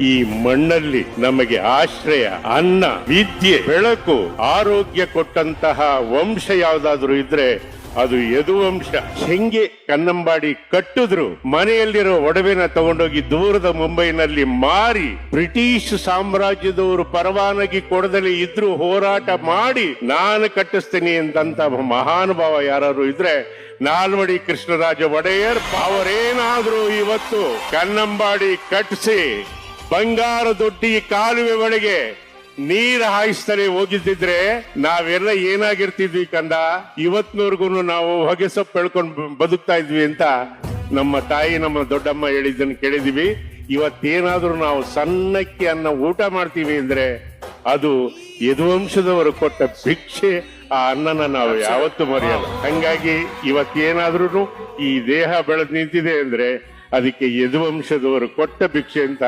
ಈ ಮಣ್ಣಲ್ಲಿ ನಮಗೆ ಆಶ್ರಯ, ಅನ್ನ, ವಿದ್ಯೆ, ಬೆಳಕು, ಆರೋಗ್ಯ ಕೊಟ್ಟಂತಹ ವಂಶ ಯಾವ್ದಾದ್ರು ಇದ್ರೆ ಅದು ಯದುವಂಶ. ಹೆಂಗೆ ಕನ್ನಂಬಾಡಿ ಕಟ್ಟಿದ್ರು, ಮನೆಯಲ್ಲಿರೋ ಒಡವೆನ ತಗೊಂಡೋಗಿ ದೂರದ ಮುಂಬೈನಲ್ಲಿ ಮಾರಿ ಬ್ರಿಟಿಷ್ ಸಾಮ್ರಾಜ್ಯದವರು ಪರವಾನಗಿ ಕೊಡದಲೇ ಇದ್ರು ಹೋರಾಟ ಮಾಡಿ ನಾನು ಕಟ್ಟಿಸ್ತೀನಿ ಅಂತಂತ ಮಹಾನುಭಾವ ಯಾರು ಇದ್ರೆ ನಾಲ್ವಡಿ ಕೃಷ್ಣರಾಜ ಒಡೆಯರ್. ಅವರೇನಾದ್ರೂ ಇವತ್ತು ಕನ್ನಂಬಾಡಿ ಕಟ್ಟಿಸಿ ಬಂಗಾರ ದೊಡ್ಡಿ ಕಾಲುವೆ ಒಳಗೆ ನೀರು ಹಾಯಿಸ್ತಲೇ ಹೋಗಿದ್ದಿದ್ರೆ ನಾವೆಲ್ಲ ಏನಾಗಿರ್ತಿದ್ವಿ ಕಂದ. ಇವತ್ನವರೆಗೂ ನಾವು ಹೊಗೆ ಸೊಪ್ಪು ಬೆಳ್ಕೊಂಡು ಬದುಕ್ತಾ ಇದ್ವಿ ಅಂತ ನಮ್ಮ ತಾಯಿ, ನಮ್ಮ ದೊಡ್ಡಮ್ಮ ಹೇಳಿದ್ದನ್ನು ಕೇಳಿದೀವಿ. ಇವತ್ತೇನಾದ್ರೂ ನಾವು ಸಣ್ಣಕ್ಕೆ ಅನ್ನ ಊಟ ಮಾಡ್ತೀವಿ ಅಂದ್ರೆ ಅದು ಯದುವಂಶದವರು ಕೊಟ್ಟ ಭಿಕ್ಷೆ. ಆ ಅನ್ನನ ನಾವು ಯಾವತ್ತೂ ಮರೆಯಲ್ಲ. ಹಂಗಾಗಿ ಇವತ್ತೇನಾದ್ರೂ ಈ ದೇಹ ಬೆಳೆದು ನಿಂತಿದೆ ಅಂದ್ರೆ ಅದಕ್ಕೆ ಯದುವಂಶದವರು ಕೊಟ್ಟ ಭಿಕ್ಷೆ ಅಂತ